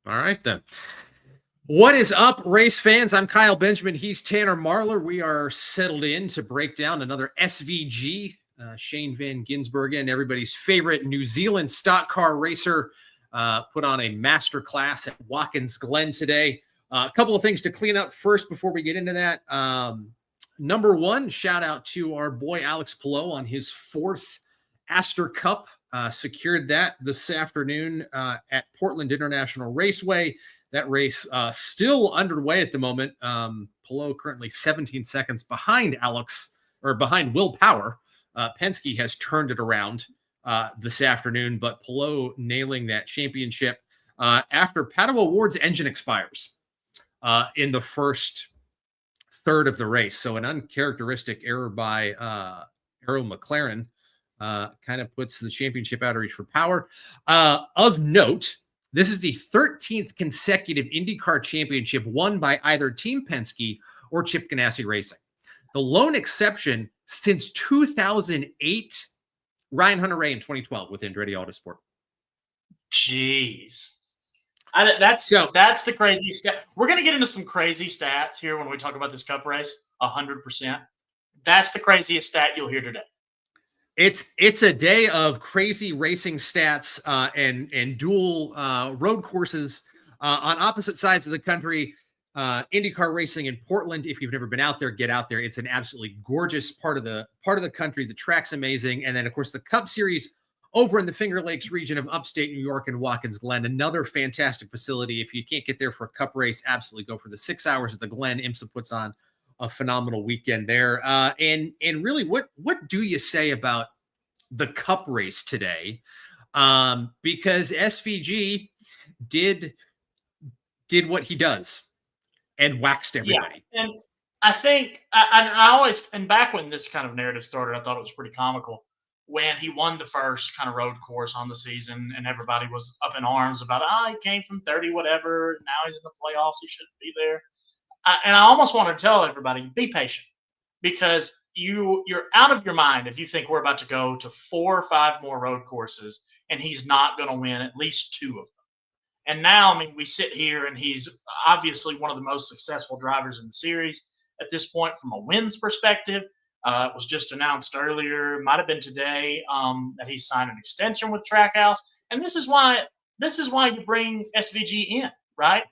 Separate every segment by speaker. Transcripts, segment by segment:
Speaker 1: All right, then. What is up, race fans? I'm Kyle Benjamin. He's Tanner Marlar. We are settled in to break down another SVG, Shane Van Gisbergen, everybody's favorite New Zealand stock car racer, put on a masterclass at Watkins Glen today. A couple of things to clean up first before we get into that. Number one, shout out to our boy Alex Palou on his fourth NASCAR Cup. Secured that this afternoon at Portland International Raceway. That race still underway at the moment. Palou currently 17 seconds behind behind Will Power. Penske has turned it around this afternoon, but Palou nailing that championship after Pato O'Ward's engine expires in the first third of the race. So an uncharacteristic error by Arrow McLaren kind of puts the championship out of reach for Power. Of note, this is the 13th consecutive IndyCar championship won by either Team Penske or Chip Ganassi Racing. The lone exception since 2008, Ryan Hunter-Reay in 2012 with Andretti Autosport.
Speaker 2: Jeez. That's the crazy stat. We're going to get into some crazy stats here when we talk about this Cup race, 100%. That's the craziest stat you'll hear today.
Speaker 1: It's a day of crazy racing stats and dual road courses on opposite sides of the country. IndyCar racing in Portland. If you've never been out there, get out there. It's an absolutely gorgeous part of the country. The track's amazing, and then of course the Cup Series over in the Finger Lakes region of upstate New York and Watkins Glen. Another fantastic facility. If you can't get there for a Cup race, absolutely go for the 6 hours at the Glen. IMSA puts on a phenomenal weekend there. And really, what do you say about the Cup race today? Because SVG did what he does and waxed everybody.
Speaker 2: Yeah. And I think I always, and back when this kind of narrative started, I thought it was pretty comical when he won the first kind of road course on the season and everybody was up in arms about, he came from 30 whatever, now he's in the playoffs, he shouldn't be there. And I almost want to tell everybody, be patient, because you're out of your mind if you think we're about to go to 4 or 5 more road courses and he's not going to win at least 2 of them. And now, I mean, we sit here and he's obviously one of the most successful drivers in the series at this point from a wins perspective. It was just announced earlier, might have been today, that he signed an extension with Trackhouse. And this is why you bring SVG in, right?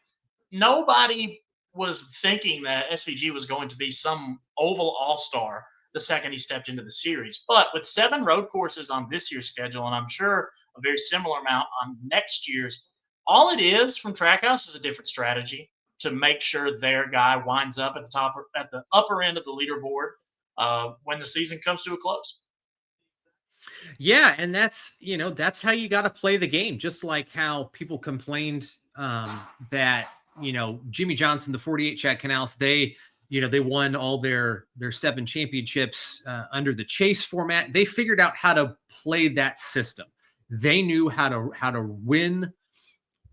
Speaker 2: Nobody was thinking that SVG was going to be some oval all-star the second he stepped into the series. But with 7 road courses on this year's schedule, and I'm sure a very similar amount on next year's, all it is from Trackhouse is a different strategy to make sure their guy winds up at the upper end of the leaderboard when the season comes to a close.
Speaker 1: Yeah, and that's how you got to play the game. Just like how people complained that Jimmy Johnson, the 48 Chad Canals, they won all their 7 championships under the chase format. They figured out how to play that system. They knew how to win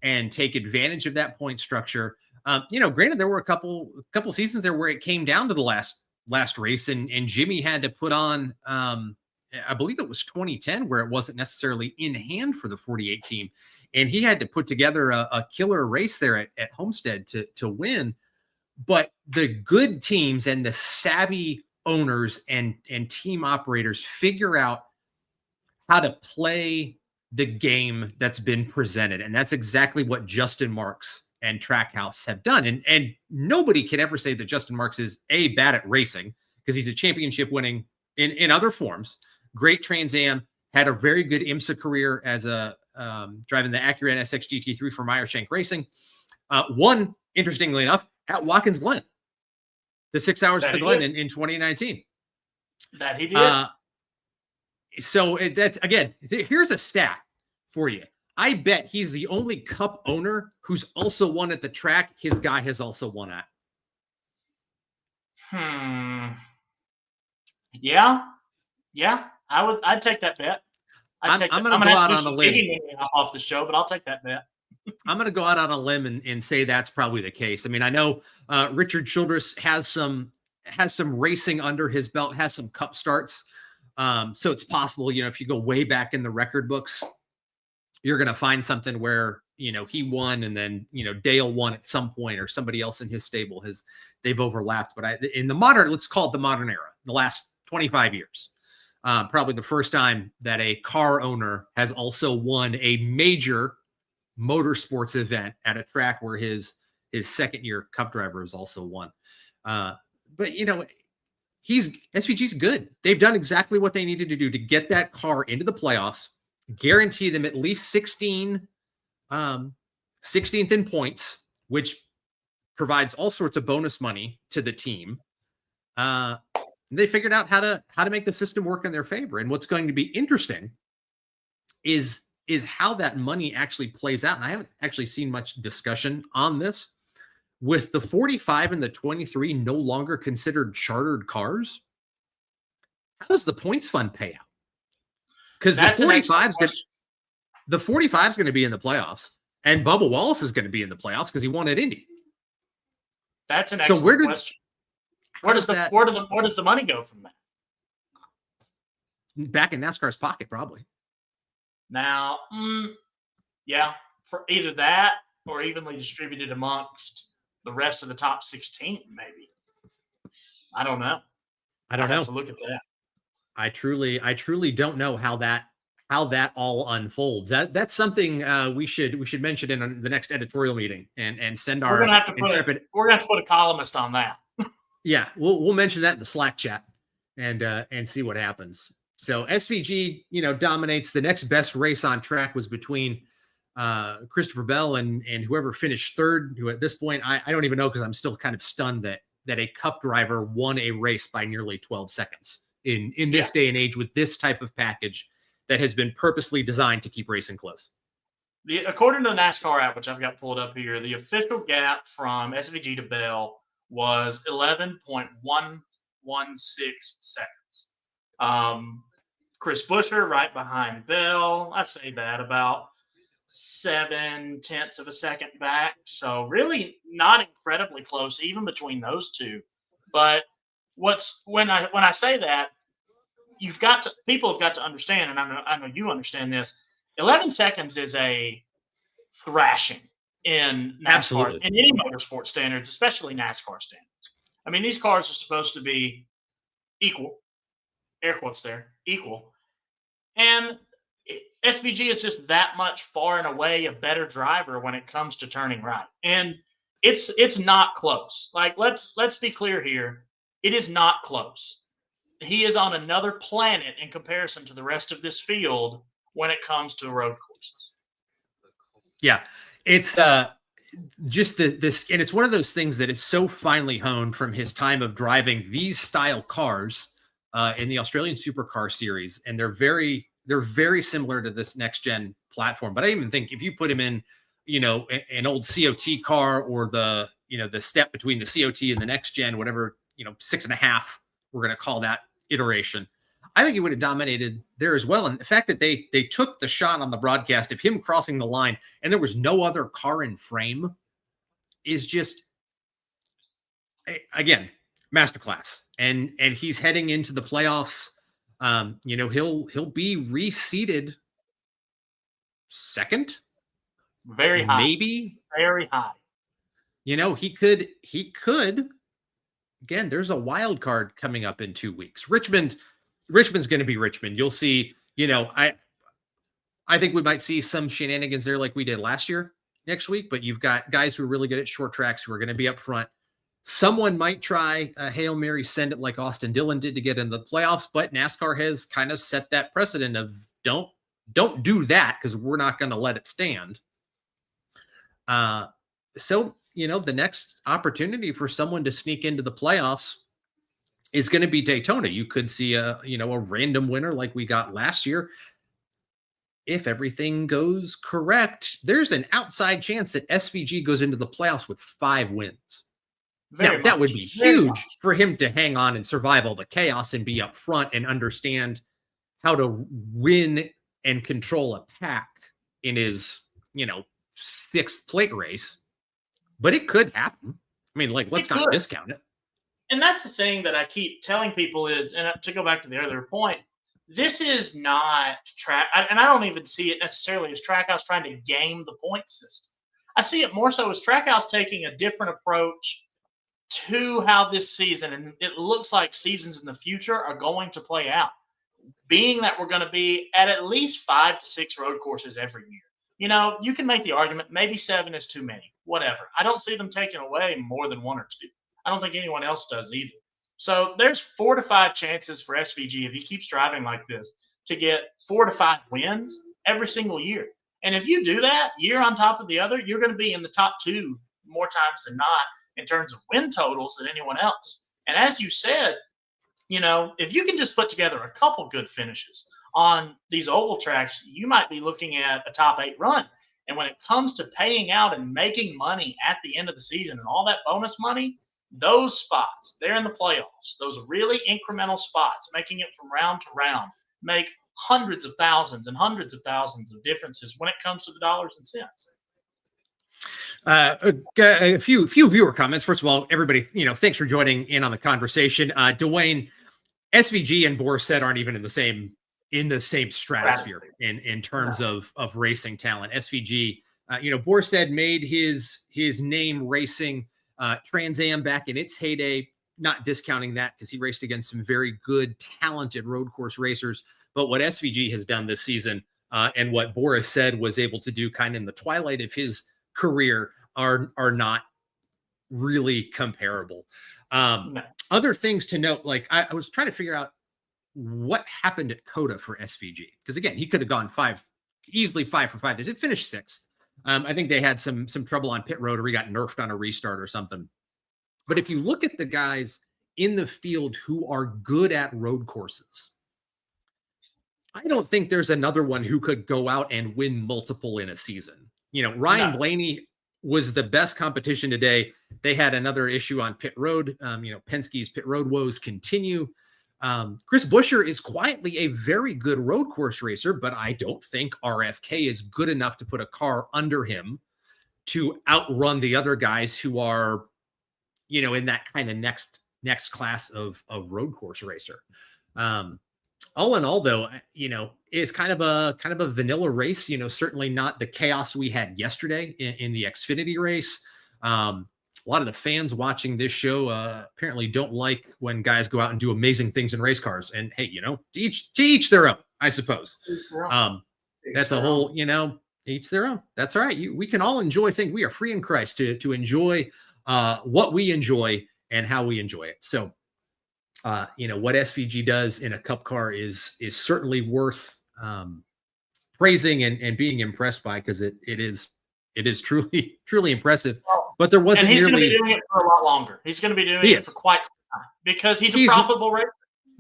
Speaker 1: and take advantage of that point structure. Granted, there were a couple seasons there where it came down to the last race, and Jimmy had to put on, I believe it was 2010, where it wasn't necessarily in hand for the 48 team, and he had to put together a killer race there at Homestead to win. But the good teams and the savvy owners and team operators figure out how to play the game that's been presented. And that's exactly what Justin Marks and Trackhouse have done. And nobody can ever say that Justin Marks is bad at racing, because he's a championship winning in other forms. Great Trans Am, had a very good IMSA career as driving the Acura NSX GT3 for Meyershank Racing. Won, interestingly enough, at Watkins Glen, the 6 hours at the Glen in 2019.
Speaker 2: That he did.
Speaker 1: So that's, again, here's a stat for you. I bet he's the only Cup owner who's also won at the track his guy has also won at.
Speaker 2: Yeah. I'd take that bet.
Speaker 1: I'm going to go out on a limb
Speaker 2: off the show, but I'll take that bet.
Speaker 1: I'm going to go out on a limb and say that's probably the case. I mean, I know Richard Childress has some racing under his belt, has some Cup starts. So it's possible, if you go way back in the record books, you're going to find something where he won, and then Dale won at some point, or somebody else in his stable they've overlapped. But in the modern, let's call it the modern era, the last 25 years, probably the first time that a car owner has also won a major motorsports event at a track where his second year Cup driver has also won. But SVG's good. They've done exactly what they needed to do to get that car into the playoffs, guarantee them at least 16th in points, which provides all sorts of bonus money to the team. They figured out how to make the system work in their favor. And what's going to be interesting is how that money actually plays out. And I haven't actually seen much discussion on this. With the 45 and the 23 no longer considered chartered cars, how does the points fund pay out? Because the 45 is going to be in the playoffs, and Bubba Wallace is going to be in the playoffs because he won at Indy.
Speaker 2: That's an excellent question. Where does the money go from that?
Speaker 1: Back in NASCAR's pocket, probably.
Speaker 2: Now, yeah, for either that or evenly distributed amongst the rest of the top 16, maybe. I don't know.
Speaker 1: I don't know.
Speaker 2: Have to look at that.
Speaker 1: I truly don't know how that all unfolds. That's something we should mention in the next editorial meeting and send our.
Speaker 2: We're gonna have to put a columnist on that.
Speaker 1: Yeah, we'll mention that in the Slack chat and see what happens. So SVG, dominates. The next best race on track was between Christopher Bell and whoever finished third, who at this point, I don't even know, because I'm still kind of stunned that a Cup driver won a race by nearly 12 seconds in this day and age with this type of package that has been purposely designed to keep racing close.
Speaker 2: According to the NASCAR app, which I've got pulled up here, the official gap from SVG to Bell was 11.116 seconds. Chris Buescher right behind Bell. I'd say that about 0.7 of a second back. So really not incredibly close, even between those two. But when I say that, people have got to understand, and I know you understand this. 11 seconds is a thrashing in NASCAR,
Speaker 1: Absolutely.
Speaker 2: in any motorsport standards, especially NASCAR standards. I mean, these cars are supposed to be equal, air quotes there, equal. And SVG is just that much far and away a better driver when it comes to turning right. And it's not close. Like, let's be clear here. It is not close. He is on another planet in comparison to the rest of this field when it comes to road courses.
Speaker 1: Yeah, it's just this, and it's one of those things that is so finely honed from his time of driving these style cars in the Australian Supercar Series, and they're very similar to this next gen platform. But I even think if you put him in, an old COT car, or the step between the COT and the next gen, whatever, 6.5, we're going to call that iteration, I think he would have dominated there as well. And the fact that they took the shot on the broadcast of him crossing the line and there was no other car in frame is just, again, masterclass. And he's heading into the playoffs. He'll be reseeded second,
Speaker 2: very high,
Speaker 1: maybe
Speaker 2: very high.
Speaker 1: He could. Again, there's a wild card coming up in 2 weeks. Richmond's going to be Richmond. You'll see. I think we might see some shenanigans there like we did last year next week. But you've got guys who are really good at short tracks who are going to be up front. Someone might try a Hail Mary send it like Austin Dillon did to get into the playoffs, but NASCAR has kind of set that precedent of don't do that, because we're not going to let it stand. So, the next opportunity for someone to sneak into the playoffs is going to be Daytona. You could see a random winner like we got last year. If everything goes correct, there's an outside chance that SVG goes into the playoffs with 5 wins. That would be huge for him to hang on and survive all the chaos and be up front and understand how to win and control a pack in his, 6th plate race. But it could happen. I mean, let's not discount it.
Speaker 2: And that's the thing that I keep telling people is, and to go back to the earlier point, this is not track, and I don't even see it necessarily as Trackhouse trying to game the point system. I see it more so as Trackhouse taking a different approach to how this season, and it looks like seasons in the future are going to play out, being that we're going to be at least 5 to 6 road courses every year. You can make the argument maybe 7 is too many, whatever. I don't see them taking away more than 1 or 2. I don't think anyone else does either. So there's 4 to 5 chances for SVG, if he keeps driving like this, to get 4 to 5 wins every single year. And if you do that year on top of the other, you're going to be in the top 2 more times than not in terms of win totals than anyone else. And as you said, if you can just put together a couple good finishes on these oval tracks, you might be looking at a top 8 run. And when it comes to paying out and making money at the end of the season and all that bonus money, those spots, they're in the playoffs, those really incremental spots, making it from round to round, make hundreds of thousands and hundreds of thousands of differences when it comes to the dollars and cents.
Speaker 1: A few viewer comments. First of all, everybody, thanks for joining in on the conversation. Dwayne, SVG and Borsett aren't even in the same stratosphere in terms of racing talent. SVG, Borsett made his name racing Trans Am back in its heyday. Not discounting that because he raced against some very good, talented road course racers. But what SVG has done this season and what Boris said was able to do kind of in the twilight of his career are not really comparable. Other things to note, like I was trying to figure out what happened at COTA for SVG, because again, he could have gone easily 5 for 5. They did finish 6th. I think they had some trouble on pit road, or he got nerfed on a restart or something. But if you look at the guys in the field who are good at road courses, I don't think there's another one who could go out and win multiple in a season. Ryan Blaney was the best competition today. They had another issue on pit road. Penske's pit road woes continue. Chris Buescher is quietly a very good road course racer, but I don't think RFK is good enough to put a car under him to outrun the other guys who are, in that kind of next class of road course racer. All in all, though, is kind of a vanilla race. Certainly not the chaos we had yesterday in the Xfinity race. A lot of the fans watching this show apparently don't like when guys go out and do amazing things in race cars. And hey, to each their own, I suppose. That's a whole, each their own. That's all right. We can all enjoy things. We are free in Christ to enjoy what we enjoy and how we enjoy it. So, what SVG does in a cup car is certainly worth praising and being impressed by, because it is truly impressive. But there wasn't.
Speaker 2: And he's going to be doing it for a lot longer. He's going to be doing it for quite some time, because he's a profitable racer.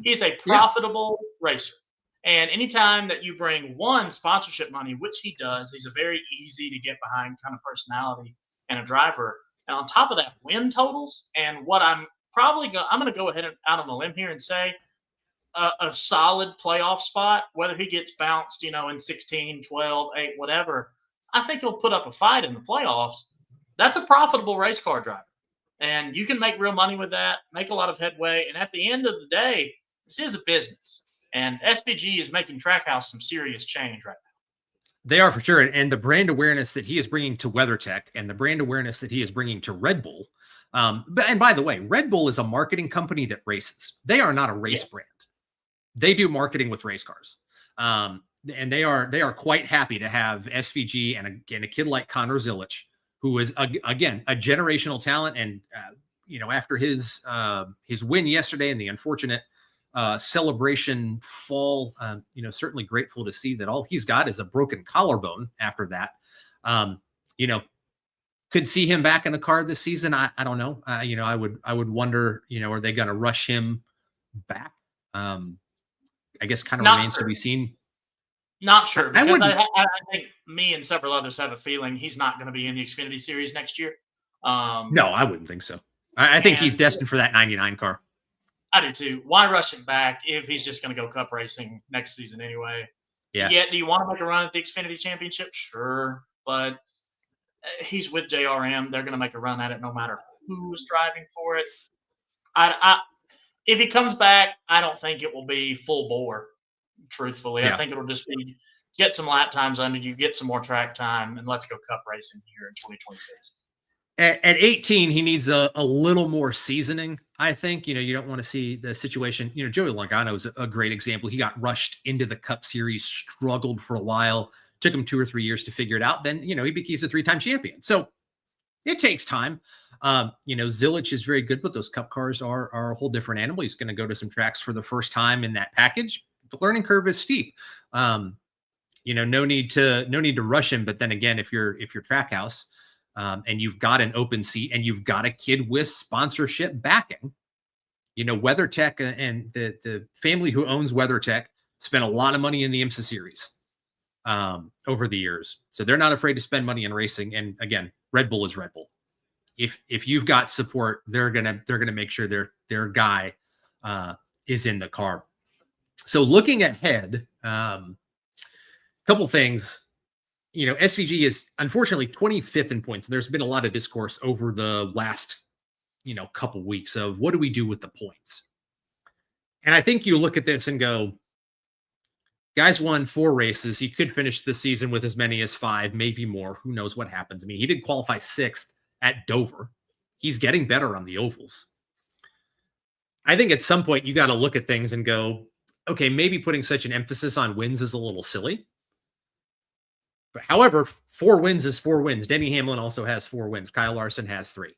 Speaker 2: He's a profitable racer. And anytime that you bring one, sponsorship money, which he does, he's a very easy to get behind kind of personality and a driver. And on top of that, win totals, and what I'm going to go ahead and out on a limb here and say a solid playoff spot, whether he gets bounced, in 16, 12, 8, whatever, I think he'll put up a fight in the playoffs. That's a profitable race car driver. And you can make real money with that, make a lot of headway. And at the end of the day, this is a business. And SPG is making Trackhouse some serious change right now.
Speaker 1: They are, for sure. And the brand awareness that he is bringing to WeatherTech and the brand awareness that he is bringing to Red Bull. And by the way, Red Bull is a marketing company that races. They are not a race brand. They do marketing with race cars. And they are quite happy to have SVG and a kid like Connor Zilich, who is again a generational talent. And after his win yesterday and the unfortunate celebration fall, certainly grateful to see that all he's got is a broken collarbone after that. Could see him back in the car this season. I don't know. I would wonder, are they going to rush him back? I guess kind of remains to be seen.
Speaker 2: Not sure, because I think me and several others have a feeling he's not going to be in the Xfinity Series next year.
Speaker 1: No, I wouldn't think so. I think he's destined for that 99 car.
Speaker 2: I do too. Why rush him back if he's just going to go cup racing next season anyway?
Speaker 1: Yeah.
Speaker 2: Yet, do you want to make a run at the Xfinity Championship? Sure, but he's with JRM. They're going to make a run at it no matter who's driving for it. If he comes back, I don't think it will be full bore. Truthfully, I
Speaker 1: Yeah.
Speaker 2: think it'll just be get some lap times under you, get some more track time, and let's go Cup racing here in 2026.
Speaker 1: At 18, he needs a little more seasoning, I think. You don't want to see the situation. Joey Logano is a great example. He got rushed into the Cup Series, struggled for a while, took him 2 or 3 years to figure it out. Then, he's a 3-time champion. So it takes time. Zilich is very good, but those Cup cars are a whole different animal. He's going to go to some tracks for the first time in that package. The learning curve is steep. No need to rush him. But then again, if you're Trackhouse, and you've got an open seat and you've got a kid with sponsorship backing, WeatherTech and the family who owns WeatherTech spent a lot of money in the IMSA series over the years. So they're not afraid to spend money in racing. And again, Red Bull is Red Bull. If you've got support, they're gonna make sure their guy is in the car. So looking ahead, couple things. SVG is unfortunately 25th in points. There's been a lot of discourse over the last, couple weeks of what do we do with the points? And I think you look at this and go, guys won 4 races. He could finish the season with as many as 5, maybe more. Who knows what happens? I mean, he did qualify 6th at Dover. He's getting better on the ovals. I think at some point you got to look at things and go, okay, maybe putting such an emphasis on wins is a little silly. But however, 4 wins is 4 wins. Denny Hamlin also has 4 wins. Kyle Larson has 3.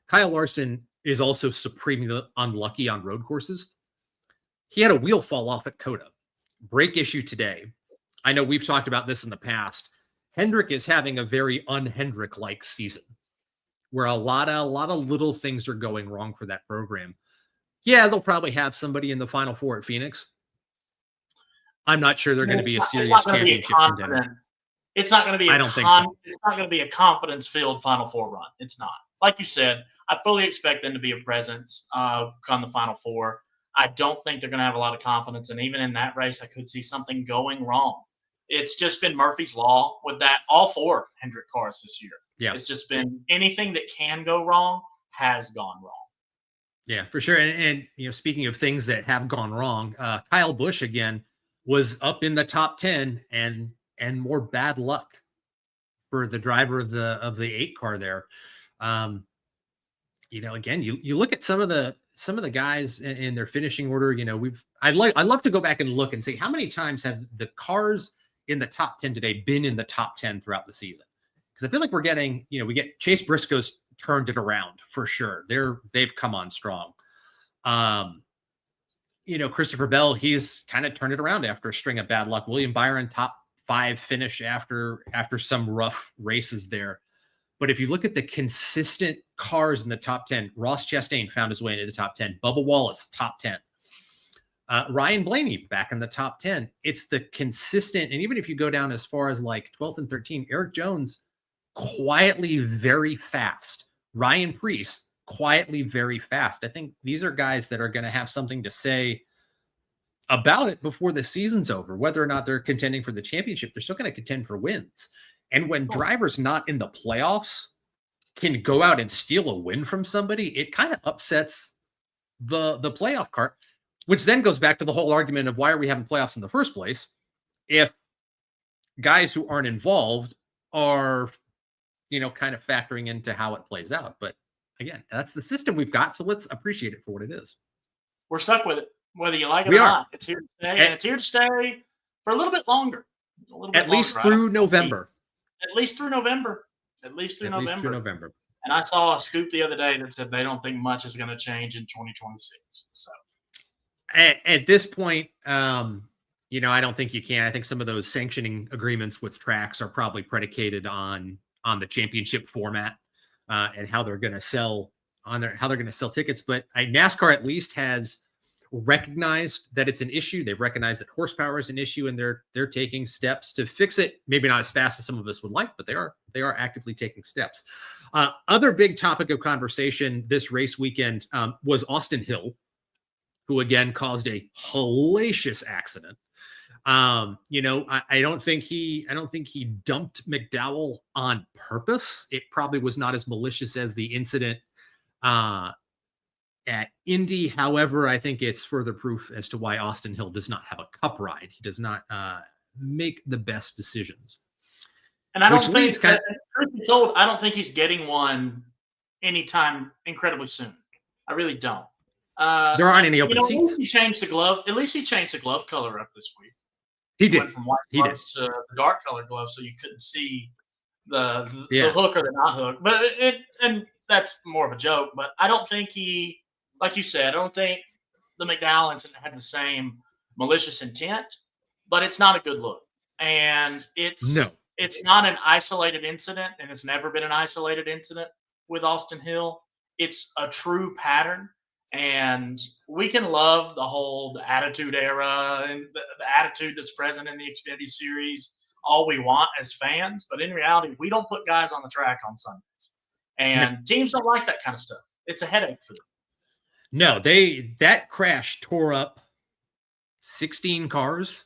Speaker 1: Kyle Larson is also supremely unlucky on road courses. He had a wheel fall off at Coda. Brake issue today. I know we've talked about this in the past. Hendrick is having a very un-Hendrick-like season where a lot of little things are going wrong for that program. Yeah, they'll probably have somebody in the Final Four at Phoenix. I'm not sure they're going to be a serious championship contender.
Speaker 2: It's not going to be.
Speaker 1: I don't think so.
Speaker 2: It's not going to be a confidence-filled Final Four run. It's not. Like you said, I fully expect them to be a presence come the Final Four. I don't think they're going to have a lot of confidence, and even in that race, I could see something going wrong. It's just been Murphy's Law with that. All 4 Hendrick cars this year.
Speaker 1: Yeah,
Speaker 2: it's just been anything that can go wrong has gone wrong.
Speaker 1: Yeah, for sure. And speaking of things that have gone wrong, Kyle Busch again was up in the top 10 and more bad luck for the driver of the 8 car there. Again, you look at some of the guys in their finishing order. I'd love to go back and look and see how many times have the cars in the top 10 today been in the top 10 throughout the season? Because I feel like we're getting, we get Chase Briscoe's turned it around for sure. They've come on strong. Christopher Bell, he's kind of turned it around after a string of bad luck. William Byron, top 5 finish after some rough races there. But if you look at the consistent cars in the top 10, Ross Chastain found his way into the top 10. Bubba Wallace, top 10. Ryan Blaney back in the top 10. It's the consistent, and even if you go down as far as like 12th and 13, Eric Jones, quietly very fast. Ryan Preece, quietly very fast. I think these are guys that are going to have something to say about it before the season's over. Whether or not they're contending for the championship, they're still going to contend for wins. And when drivers not in the playoffs can go out and steal a win from somebody, it kind of upsets the playoff cart, which then goes back to the whole argument of why are we having playoffs in the first place if guys who aren't involved are, kind of factoring into how it plays out. But again, that's the system we've got, so let's appreciate it for what it is.
Speaker 2: We're stuck with it, whether you like it or not. It's here to stay, and it's here to stay for a little bit longer.
Speaker 1: At least through November.
Speaker 2: At least through November. And I saw a scoop the other day that said they don't think much is going to change in 2026. So
Speaker 1: at this point, I don't think you can. I think some of those sanctioning agreements with tracks are probably predicated on the championship format and how they're going to sell tickets. But NASCAR at least has recognized that it's an issue. They've recognized that horsepower is an issue, and they're taking steps to fix it. Maybe not as fast as some of us would like, but they are actively taking steps. Other big topic of conversation this race weekend was Austin Hill, who again caused a hellacious accident. I don't think he dumped McDowell on purpose. It probably was not as malicious as the incident at Indy. However, I think it's further proof as to why Austin Hill does not have a Cup ride. He does not make the best decisions.
Speaker 2: And I don't think, truth be told, I don't think he's getting one anytime incredibly soon. I really don't.
Speaker 1: There aren't any open seats.
Speaker 2: At least he changed the glove. At least he changed the glove color up this week.
Speaker 1: He did.
Speaker 2: Went from white gloves to the dark color gloves, so you couldn't see the hook or the not hook. But and that's more of a joke. But I don't think he, like you said, I don't think the McDowells had the same malicious intent. But it's not a good look, and it's not an isolated incident, and it's never been an isolated incident with Austin Hill. It's a true pattern. And we can love the attitude era and the attitude that's present in the Xfinity Series all we want as fans. But in reality, we don't put guys on the track on Sundays. And teams don't like that kind of stuff. It's a headache for them.
Speaker 1: No, that crash tore up 16 cars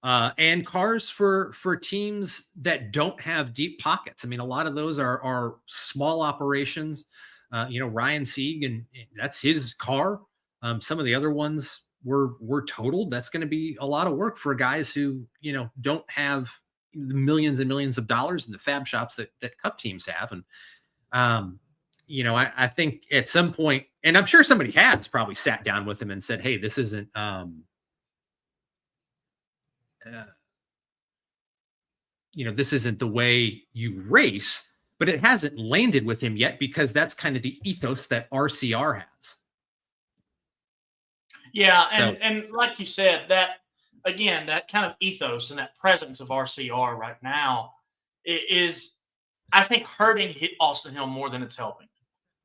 Speaker 1: and cars for teams that don't have deep pockets. I mean, a lot of those are small operations. Ryan Sieg, and that's his car. Some of the other ones were totaled. That's going to be a lot of work for guys who, don't have the millions and millions of dollars in the fab shops that Cup teams have. And, I think at some point, and I'm sure somebody has probably sat down with him and said, hey, this isn't, this isn't the way you race. But it hasn't landed with him yet because that's kind of the ethos that RCR has.
Speaker 2: Yeah, and like you said, that kind of ethos and that presence of RCR right now is, I think, hurting Austin Hill more than it's helping.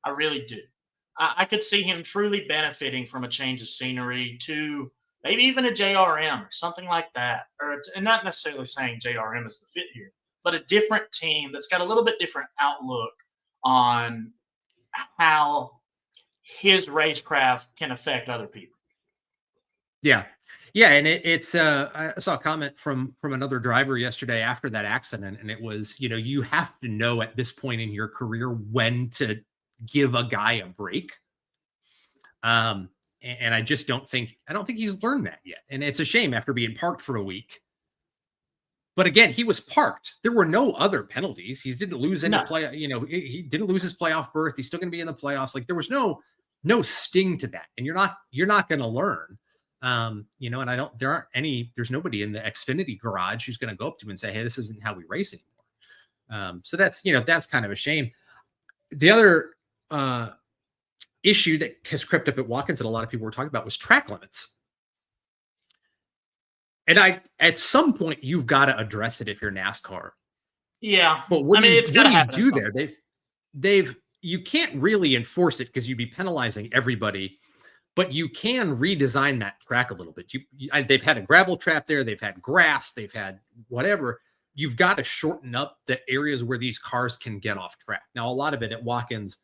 Speaker 2: I really do. I could see him truly benefiting from a change of scenery to maybe even a JRM or something like that. And not necessarily saying JRM is the fit here, but a different team that's got a little bit different outlook on how his racecraft can affect other people.
Speaker 1: Yeah. Yeah. And it's I saw a comment from another driver yesterday after that accident. And it was, you have to know at this point in your career when to give a guy a break. And I don't think he's learned that yet. And it's a shame after being parked for a week. But again, he was parked. There were no other penalties. He didn't lose any play. He didn't lose his playoff berth. He's still going to be in the playoffs. Like there was no sting to that. And you're not going to learn. And there's nobody in the Xfinity garage who's going to go up to him and say, hey, this isn't how we race anymore. So that's kind of a shame. The other issue that has crept up at Watkins that a lot of people were talking about was track limits. And at some point you've got to address it if you're NASCAR.
Speaker 2: Yeah.
Speaker 1: But what do you do there? You can't really enforce it because you'd be penalizing everybody, but you can redesign that track a little bit. They've had a gravel trap there. They've had grass. They've had whatever. You've got to shorten up the areas where these cars can get off track. Now, a lot of it at Watkins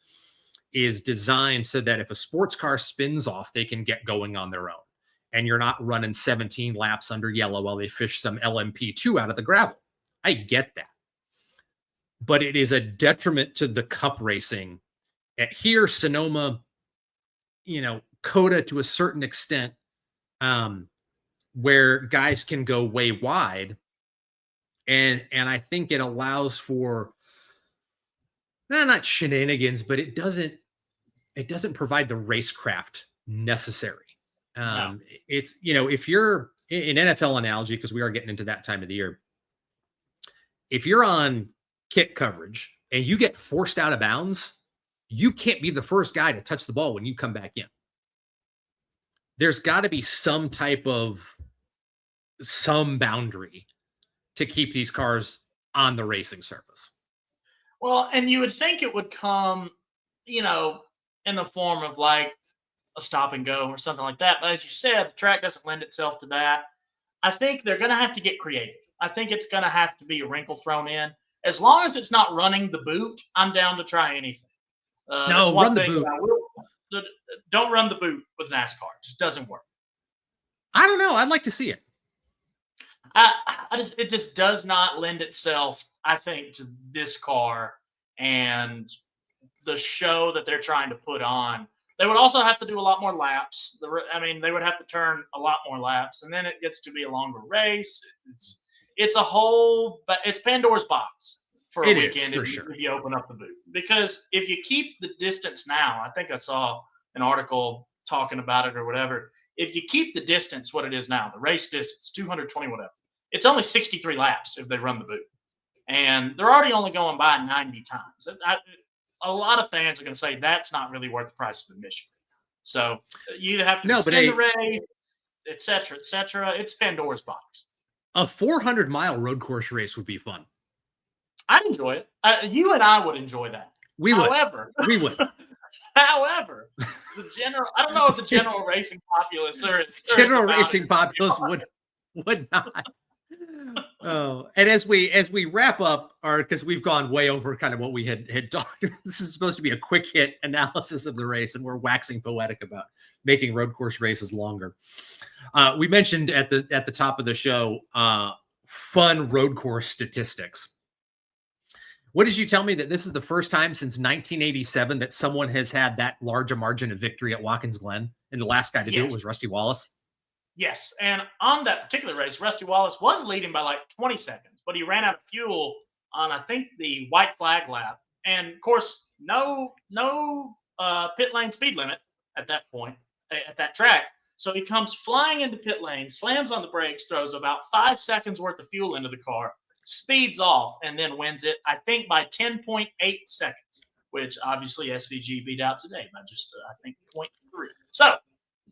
Speaker 1: is designed so that if a sports car spins off, they can get going on their own. And you're not running 17 laps under yellow while they fish some LMP2 out of the gravel. I get that. But it is a detriment to the Cup racing. At here, Sonoma, Coda to a certain extent, where guys can go way wide. And I think it allows for not shenanigans, but it doesn't provide the racecraft necessary. It's, if you're in NFL analogy, because we are getting into that time of the year, if you're on kick coverage and you get forced out of bounds, you can't be the first guy to touch the ball when you come back in. There's got to be some boundary to keep these cars on the racing surface.
Speaker 2: Well, and you would think it would come, in the form of like a stop and go or something like that. But as you said, the track doesn't lend itself to that. I think they're going to have to get creative. I think it's going to have to be a wrinkle thrown in. As long as it's not running the boot, I'm down to try anything.
Speaker 1: No, run the boot.
Speaker 2: Don't run the boot with NASCAR. It just doesn't work.
Speaker 1: I don't know. I'd like to see it.
Speaker 2: It just does not lend itself, I think, to this car and the show that they're trying to put on They would also have to do a lot more laps. They would have to turn a lot more laps, and then it gets to be a longer race. It's a whole, but it's Pandora's box for a
Speaker 1: It is,
Speaker 2: weekend
Speaker 1: for
Speaker 2: if
Speaker 1: sure.
Speaker 2: you open up the boot. Because if you keep the distance now, I think I saw an article talking about it or whatever. If you keep the distance what it is now, the race distance, 220 whatever, it's only 63 laps if they run the boot, and they're already only going by 90 times. A lot of fans are going to say that's not really worth the price of admission. So you have to extend the race, et cetera, et cetera. It's Pandora's box.
Speaker 1: A 400-mile road course race would be fun.
Speaker 2: I'd enjoy it. You and I would enjoy that.
Speaker 1: We would.
Speaker 2: However, the general, I don't know if the general racing populace
Speaker 1: general racing populace would not. Oh, and as we wrap up because we've gone way over kind of what we had talked. This is supposed to be a quick hit analysis of the race, and we're waxing poetic about making road course races longer. We mentioned at the top of the show fun road course statistics. What did you tell me that this is the first time since 1987 that someone has had that large a margin of victory at Watkins Glen, and the last guy to do it was Rusty Wallace?
Speaker 2: Yes, and on that particular race, Rusty Wallace was leading by like 20 seconds, but he ran out of fuel on, I think, the white flag lap. And, of course, no pit lane speed limit at that point, at that track. So he comes flying into pit lane, slams on the brakes, throws about 5 seconds worth of fuel into the car, speeds off, and then wins it, I think, by 10.8 seconds, which obviously SVG beat out today by just, I think, 0.3. So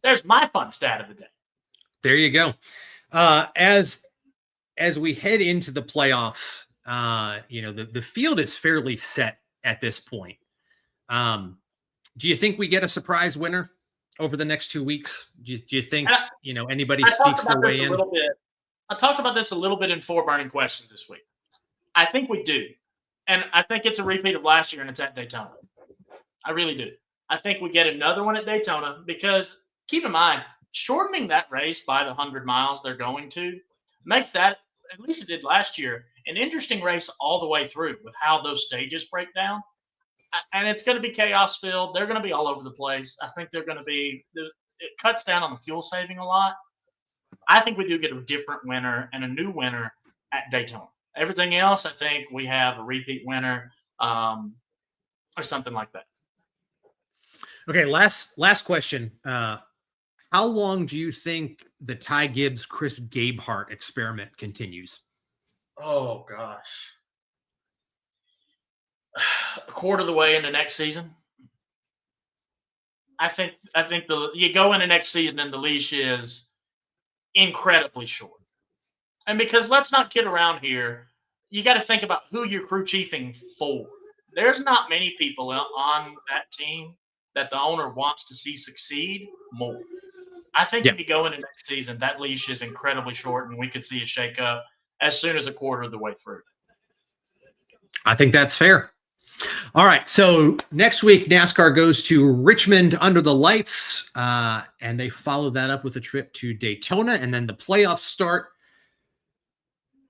Speaker 2: there's my fun stat of the day.
Speaker 1: There you go. As we head into the playoffs, the field is fairly set at this point. Do you think we get a surprise winner over the next 2 weeks? Do you think anybody sneaks their way in?
Speaker 2: I talked about this a little bit in 4 burning questions this week. I think we do, and I think it's a repeat of last year, and it's at Daytona. I really do. I think we get another one at Daytona because keep in mind, shortening that race by the 100 miles they're going to makes that, at least it did last year, an interesting race all the way through with how those stages break down. And it's going to be chaos filled. They're going to be all over the place. I think it cuts down on the fuel saving a lot. I think we do get a different winner and a new winner at Daytona. Everything else, I think we have a repeat winner or something like that.
Speaker 1: Okay, last question. How long do you think the Ty Gibbs, Chris Gabehart experiment continues?
Speaker 2: Oh, gosh. A quarter of the way into next season. I think you go into next season and the leash is incredibly short. And because let's not kid around here, you got to think about who you're crew chiefing for. There's not many people on that team that the owner wants to see succeed more. I think if you go into next season, that leash is incredibly short, and we could see a shakeup as soon as a quarter of the way through.
Speaker 1: I think that's fair. All right, so next week, NASCAR goes to Richmond under the lights, and they follow that up with a trip to Daytona, and then the playoffs start.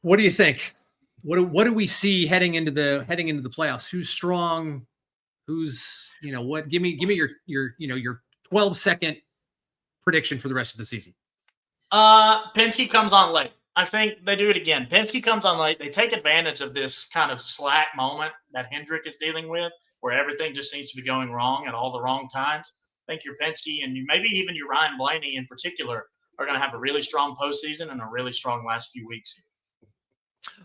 Speaker 1: What do you think? What do we see heading into the playoffs? Who's strong? Who's what? Give me your 12-second prediction for the rest of the season.
Speaker 2: Penske comes on late. I think they do it again. Penske comes on late. They take advantage of this kind of slack moment that Hendrick is dealing with, where everything just seems to be going wrong at all the wrong times. I think your Penske and maybe even your Ryan Blaney in particular are going to have a really strong postseason and a really strong last few weeks here.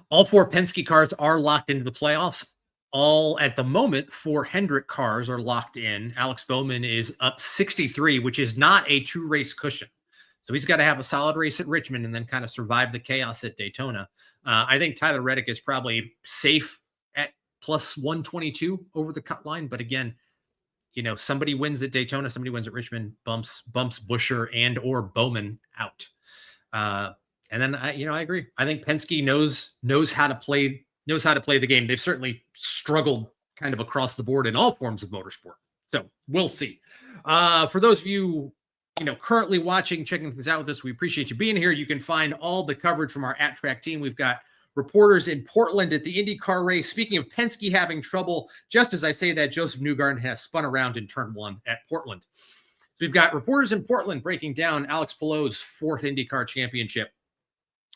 Speaker 1: All 4 Penske cars are locked into the playoffs. All at the moment, 4 Hendrick cars are locked in. Alex Bowman is up 63, which is not a 2-race cushion. So he's got to have a solid race at Richmond and then kind of survive the chaos at Daytona. I think Tyler Reddick is probably safe at plus 122 over the cut line. But again, somebody wins at Daytona, somebody wins at Richmond, bumps Buescher and or Bowman out. And then I agree. I think Penske knows how to play the game. They've certainly struggled kind of across the board in all forms of motorsport. So we'll see. For those of you, currently watching, checking things out with us, we appreciate you being here. You can find all the coverage from our @Track team. We've got reporters in Portland at the IndyCar race. Speaking of Penske having trouble, just as I say that, Joseph Newgarden has spun around in turn 1 at Portland. So we've got reporters in Portland breaking down Alex Palou's 4th IndyCar championship.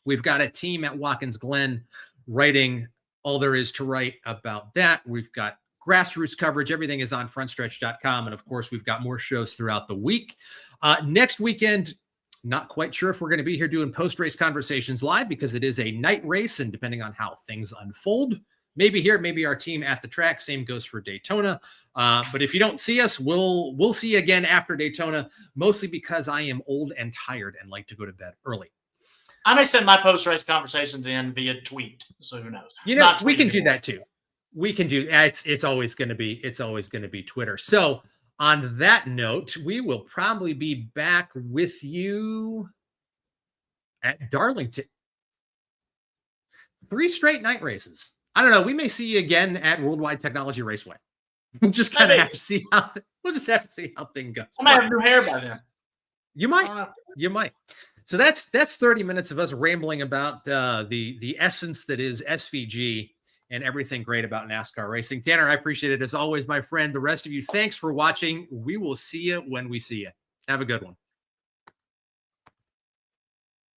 Speaker 1: We've got a team at Watkins Glen writing all there is to write about that. We've got grassroots coverage. Everything is on frontstretch.com. And of course, we've got more shows throughout the week. Next weekend, not quite sure if we're going to be here doing post-race conversations live because it is a night race. And depending on how things unfold, maybe here, maybe our team at the track. Same goes for Daytona. But if you don't see us, we'll see you again after Daytona, mostly because I am old and tired and like to go to bed early.
Speaker 2: I may send my post-race conversations in via tweet, so who knows?
Speaker 1: We can do that too. We can do it's always going to be Twitter. So on that note, we will probably be back with you at Darlington. 3 straight night races. I don't know. We may see you again at Worldwide Technology Raceway. We'll just kind of have to see how things go.
Speaker 2: I might have new hair by then.
Speaker 1: You might. So that's 30 minutes of us rambling about the essence that is SVG and everything great about NASCAR racing. Tanner, I appreciate it as always, my friend. The rest of you, thanks for watching. We will see you when we see you. Have a good one.